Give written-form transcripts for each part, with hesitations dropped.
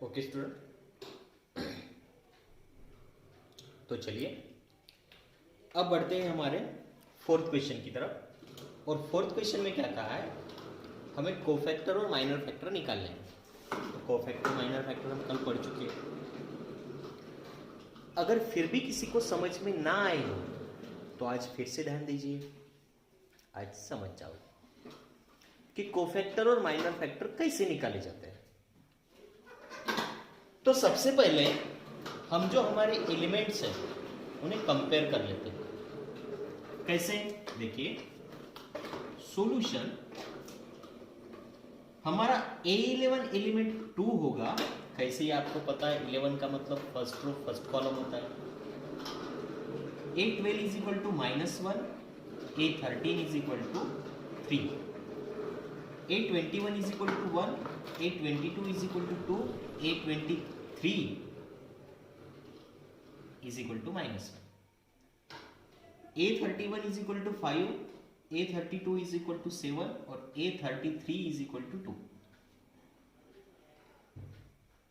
Okay student, तो चलिए अब बढ़ते हैं हमारे फोर्थ क्वेश्चन की तरफ। और फोर्थ क्वेश्चन में क्या कहा है, हमें कोफैक्टर और माइनर फैक्टर निकालने हैं। तो कोफैक्टर माइनर फैक्टर हम कल पढ़ चुके हैं। अगर फिर भी किसी को समझ में ना आए हो तो आज फिर से ध्यान दीजिए, आज समझ जाओ कि कोफैक्टर और माइनर फैक्टर कैसे निकाले जाते हैं। तो सबसे पहले हम जो हमारे एलिमेंट्स हैं उन्हें कंपेयर कर लेते हैं। कैसे, देखिए सॉल्यूशन हमारा A11 एलिमेंट 2 होगा। कैसे ही आपको पता है, 11 का मतलब फर्स्ट रो फर्स्ट कॉलम होता है। A12 is equal to -1, A13 is equal to 3, A21 is equal to 1, A22 is equal to 2, A23 is equal to -1, A31 is equal to 5, A32 is equal to 7 और A33 is equal to 2।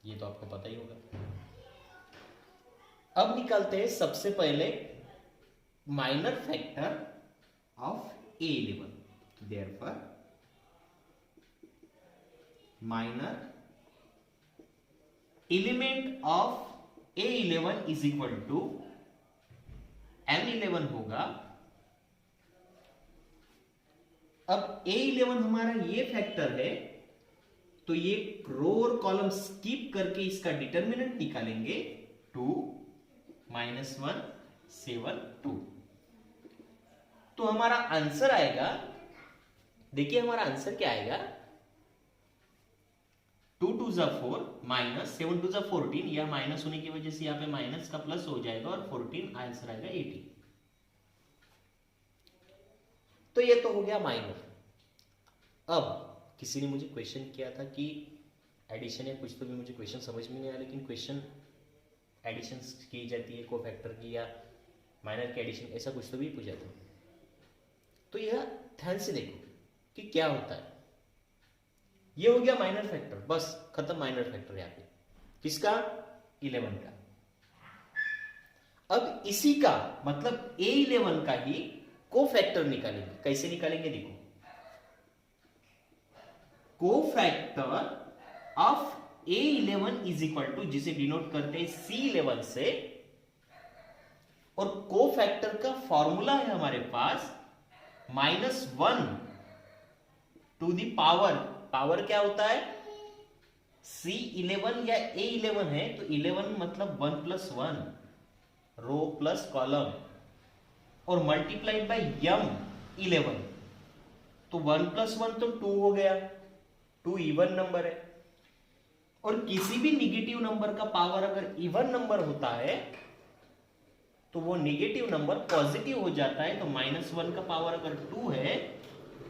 ये तो आपको पता ही होगा। अब निकालते हैं सबसे पहले minor factor of A11। Therefore minor element of A11 is equal to M11 होगा। अब A11 हमारा ये फैक्टर है, तो ये रो और कॉलम स्किप करके इसका डिटर्मिनेंट निकालेंगे 2 -1 7 2। तो हमारा आंसर आएगा, देखिए हमारा आंसर क्या आएगा, 2 2 जा 4 -7 2 जा 14। यह माइनस होने की वजह से यहाँ पे माइनस का प्लस हो जाएगा और 14 आंसर आएगा 18। तो ये तो हो गया माइनर। अब किसी ने मुझे क्वेश्चन किया था कि एडिशन या कुछ, तो भी मुझे क्वेश्चन समझ में नहीं आया, लेकिन क्वेश्चन एडिशन की जाती है कोफैक्टर की या माइनर की एडिशन, ऐसा कुछ तो भी पूछा था। तो यह ध्यान से देखो कि क्या होता है। ये हो गया माइनर फैक्टर, बस खत्म माइनर फैक्टर यहाँ पे किसका, 11 का। अब इसी का मतलब A11 का ही कोफैक्टर निकालेंगे। कैसे निकालेंगे, देखो cofactor of A11 is equal to, जिसे डिनोट करते हैं C11 से, और कोफैक्टर का फॉर्मूला है हमारे पास -1 टू द पावर क्या होता है, C11 या A11 है तो 11 मतलब 1 + 1 रो प्लस कॉलम और मल्टीप्लाइड बाय M11, तो 1 + 1 तो 2 हो गया, 2 इवन नंबर है। और किसी भी निगेटिव नंबर का पावर अगर इवन नंबर होता है तो वो निगेटिव नंबर पॉजिटिव हो जाता है। तो -1 का पावर अगर 2 है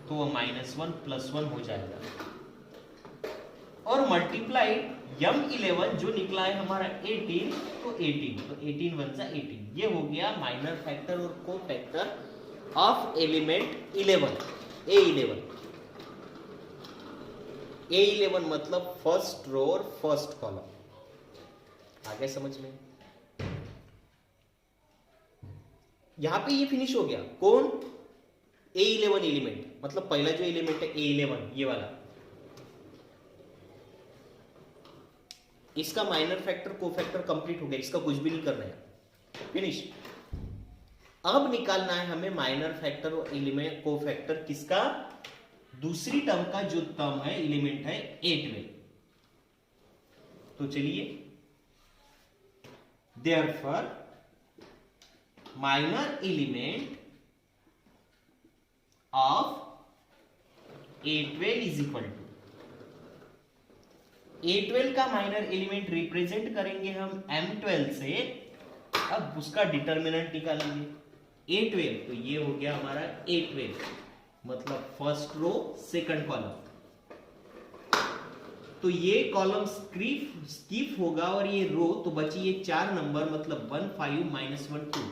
तो वो -1 + 1 हो जाएगा, और मल्टीप्लाइड M11 जो निकला है हमारा 18, तो 18 1 जा 18। ये हो गया माइनर फैक्टर और को factor of element 11 A11। A11 मतलब फर्स्ट रो और फर्स्ट कॉलम। आगे समझ में, यहां पे ये फिनिश हो गया। कौन, A11 एलिमेंट, मतलब पहला जो एलिमेंट है A11 ये वाला, इसका माइनर फैक्टर कोफैक्टर कंप्लीट हो गया, इसका कुछ भी नहीं करना है, फिनिश। अब निकालना है हमें माइनर फैक्टर और एलिमेंट कोफैक्टर किसका, दूसरी टर्म का जो टर्म है एलिमेंट है A12। तो चलिए, therefore minor element of A12 is equal to, A12 का माइनर एलिमेंट रिप्रेजेंट करेंगे हम M12 से। अब उसका डिटर्मिनेंट निकालेंगे A12, तो ये हो गया हमारा A12 मतलब फर्स्ट रो सेकंड कॉलम। तो ये कॉलम स्किप होगा और ये रो, तो बची ये 4 नंबर, मतलब 1 5 -1 2,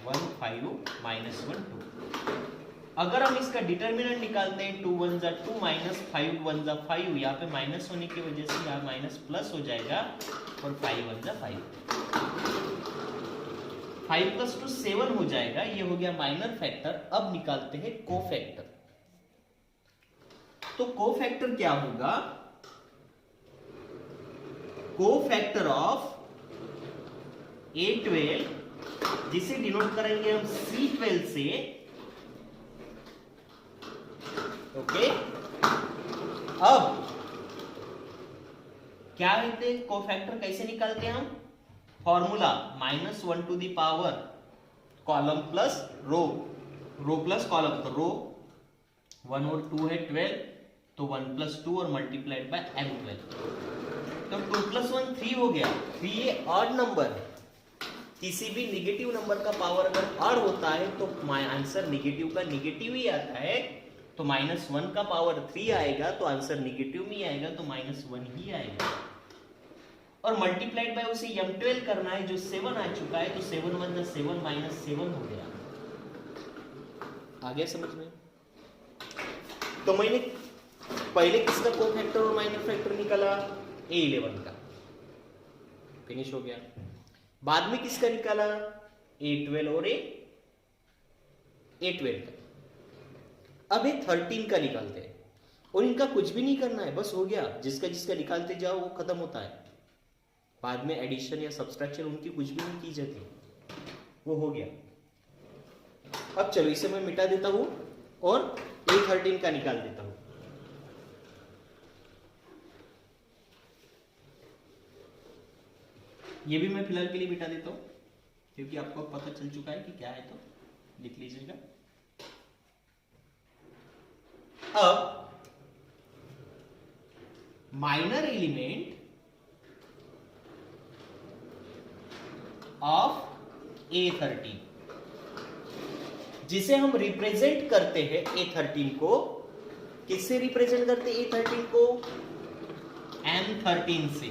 1 5 -1 2। अगर हम इसका डिटर्मिनेंट निकालते हैं 2 1 जा 2 माइनस 5 1 जा 5, यहाँ पे माइनस होने की वजह से यहाँ माइनस प्लस हो जाएगा और 5 1 जा 5, 5 प्लस 2 7 हो जाएगा। ये हो गया माइनर फैक्टर। अब निकालते हैं कोफैक्टर। तो कोफैक्टर क्या होगा? कोफैक्टर ऑफ A12, जिसे डिनोट करेंगे हम C12 से। ओके, अब क्या कहते हैं कोफैक्टर कैसे निकालते हैं हम? Formula -1 to the power column plus row, row plus column. तो रो 1 और 2 है 12, तो 1 प्लस 2 और मल्टीप्लाइड बाय m12। तो 2 प्लस 1 3 हो गया। 3 ये ऑड नंबर है। किसी भी निगेटिव नंबर का पावर अगर ऑड होता है तो आंसर निगेटिव का निगेटिव ही आता है। तो -1 का पावर 3 आएगा तो आंसर निगेटिव में आएगा, तो -1 ही आएगा। और मल्टीप्लाइड बाय उसे m12 करना है जो 7 आ चुका है, तो 7 1 जा 7 -7 हो गया। आ गया समझ में? तो मैंने पहले किसका कोफैक्टर और माइनर फैक्टर निकाला? A11 का, फिनिश हो गया। बाद में किसका निकाला? A12 और A12 का। अब ये 13 का निकालते हैं और इनका कुछ भी नहीं करना है, बस हो गया। जिसका जिसका निकालते जाओ वो खत्म होता है। बाद में एडिशन या सब्सट्रैक्शन उनकी कुछ भी नहीं की जाती, वो हो गया। अब चलो इसे मैं मिटा देता हूं और A13 का निकाल देता हूं। ये भी मैं फिलहाल के लिए मिटा देता हूं क्योंकि आपको पता चल चुका है कि क्या है, तो लिख लीजिएगा। अब माइनर एलिमेंट ऑफ A13, जिसे हम रिप्रेजेंट करते हैं A13 को, किससे रिप्रेजेंट करते हैं A13 को? M13 से।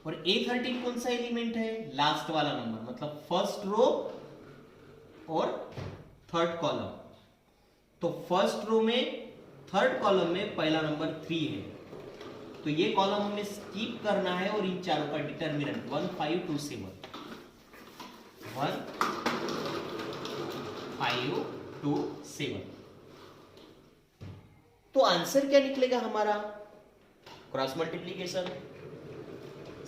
और A13 कौन सा एलिमेंट है? लास्ट वाला नंबर, मतलब फर्स्ट रो और थर्ड कॉलम। तो फर्स्ट रो में थर्ड कॉलम में पहला नंबर 3 है, तो ये कॉलम हमें स्किप करना है और इन चारों का डिटर्मिनेंट 1 5 2 7, 1 5 2 7। तो आंसर क्या निकलेगा हमारा? Cross multiplication.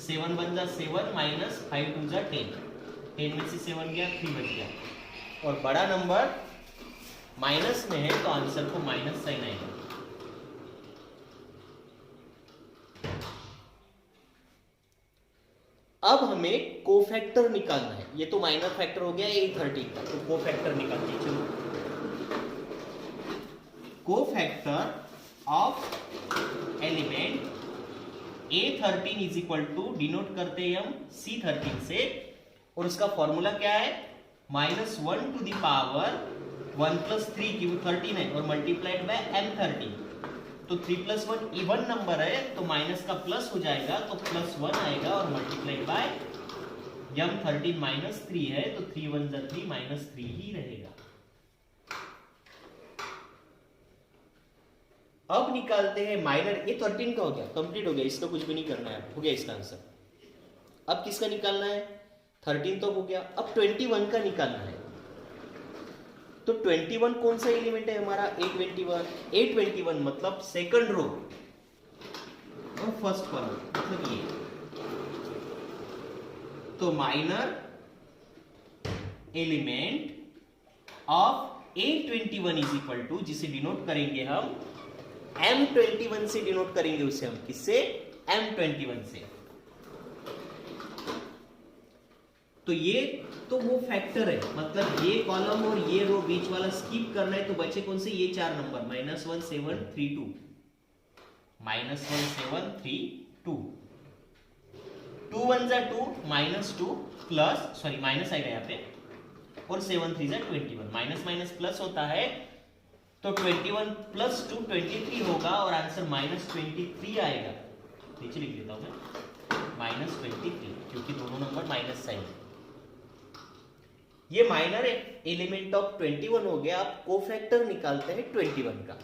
7 1 जा 7 माइनस 5 2 जा 10, 10 में से 7 गया 3 बच गया। और बड़ा नंबर माइनस में है तो आंसर को माइनस साइन आएगा। अब हमें कोफैक्टर निकालना है। ये तो माइनर फैक्टर हो गया A13 का, तो कोफैक्टर निकालते हैं। चलो, cofactor of element A13 is equal to, denote करते हैं हम C13 से, और उसका फॉर्मूला क्या है? -1 टू द पावर 1 प्लस 3 की 13 है और मल्टीप्लाइड बाय M13। तो 3 प्लस 1 इवन नंबर है तो माइनस का प्लस हो जाएगा, तो +1 आएगा और मल्टीप्लाइड बाय M13 -3 है, तो 3 1 जा 3 -3 ही रहेगा। अब निकालते हैं माइनर। ये 13 का हो गया, कंप्लीट हो गया, इसका कुछ भी नहीं करना है, हो गया इसका आंसर। अब किसका निकालना है? 13 तो हो गया, अब 21 का निकालना है। तो 21 कौन सा एलिमेंट है हमारा? A21 मतलब सेकंड रो और फर्स्ट कॉलम, मतलब ये। तो minor element of A21 is equal to, जिसे डिनोट करेंगे हम M21 से, डिनोट करेंगे उसे हम किससे? M21 से। तो ये तो वो फैक्टर है, मतलब ये कॉलम और ये रो बीच वाला स्किप करना है, तो बचे कौन से? ये 4 नंबर -1 7 3 2, -1 7 3 2, 2 1 जा 2 -2 प्लस, सॉरी माइनस आएगा यहाँ पे, और 7 3 जा 21, माइनस माइनस प्लस होता है, तो 21 प्लस 2 23 होगा और आंसर -23 आएगा। नीचे लिख देता हूं मैं -23, क्योंकि दोनों नंबर माइनस साइन है। ये माइनर एलिमेंट ऑफ 21 हो गया। आप कोफैक्टर निकालते हैं 21 का।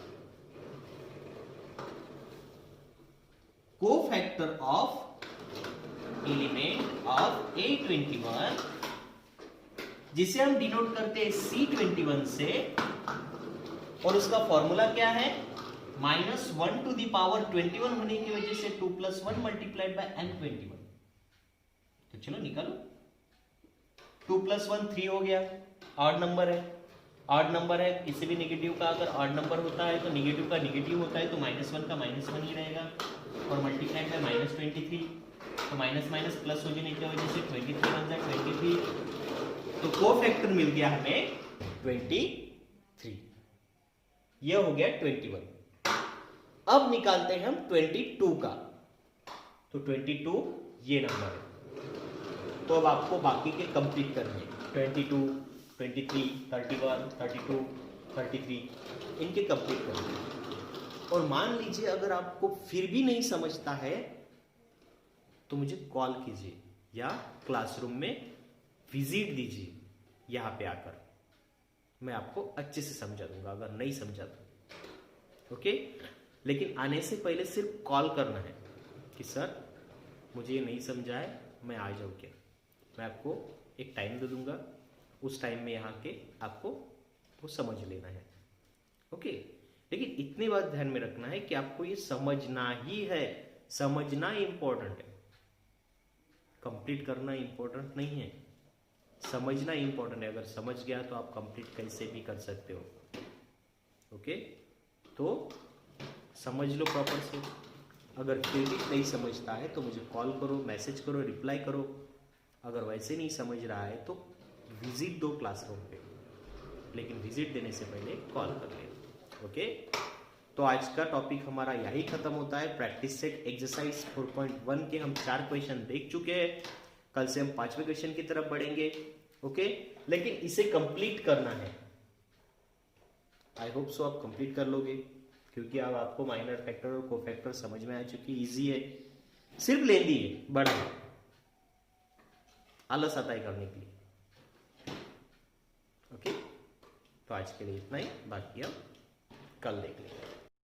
Cofactor of element of A21, जिसे हम डिनोट करते हैं C21 से, और उसका फॉर्मूला क्या है? -1 टू द पावर 21 होने की वजह से 2 + 1 मल्टीप्लाइड बाय M21। तो चलो निकालो। 2 + 1 3 हो गया। ऑड नंबर है, ऑड नंबर है, किसी भी नेगेटिव का अगर ऑड नंबर होता है तो नेगेटिव का नेगेटिव होता है, तो -1 का -1 ही रहेगा, और मल्टीप्लाइड बाय -23, तो माइनस माइनस प्लस हो जाने की वजह से 23 बन जाए 23। तो कोफैक्टर मिल गया हमें 23। यह हो गया 21। अब निकालते हैं हम 22 का। तो 22 ये नंबर है। तो अब आपको बाकी के कंप्लीट करने, 22, 23, 31, 32, 33, इनके कंप्लीट करने। और मान लीजिए अगर आपको फिर भी नहीं समझता है तो मुझे कॉल कीजिए या क्लासरूम में विजिट दीजिए। यहां पे आकर मैं आपको अच्छे से समझा दूंगा अगर नहीं समझा तो। ओके, लेकिन आने से पहले सिर्फ कॉल करना है कि सर मुझे ये नहीं समझा है, मैं आ जाऊँ क्या। मैं आपको एक टाइम दे दूंगा, उस टाइम में यहाँ के आपको वो समझ लेना है। ओके, लेकिन इतनी बात ध्यान में रखना है कि आपको ये समझना ही है। समझना इंपॉर्टेंट है, कंप्लीट करना इंपॉर्टेंट नहीं है, समझना इंपॉर्टेंट है। अगर समझ गया तो आप कंप्लीट कैसे भी कर सकते हो। ओके, तो समझ लो प्रॉपर से। अगर फिर भी नहीं समझता है तो मुझे कॉल करो, मैसेज करो, रिप्लाई करो। अगर वैसे नहीं समझ रहा है तो विजिट दो क्लासरूम पे, लेकिन विजिट देने से पहले कॉल कर ले। ओके, तो आज का टॉपिक हमारा यही खत्म होता है। प्रैक्टिस सेट एक्सरसाइज 4.1 के हम 4 क्वेश्चन देख चुके हैं। कल से हम 5वें क्वेश्चन की तरफ बढ़ेंगे। ओके, लेकिन इसे कंप्लीट करना है। आई होप सो आप कंप्लीट कर लोगे, क्योंकि अब आपको माइनर फैक्टर और कोफैक्टर समझ में आ चुकी। इजी है, सिर्फ लेंदी है, बड़ा आलस आता है करने के लिए। ओके, तो आज के लिए इतना ही, बाकी हम कल देख लेंगे।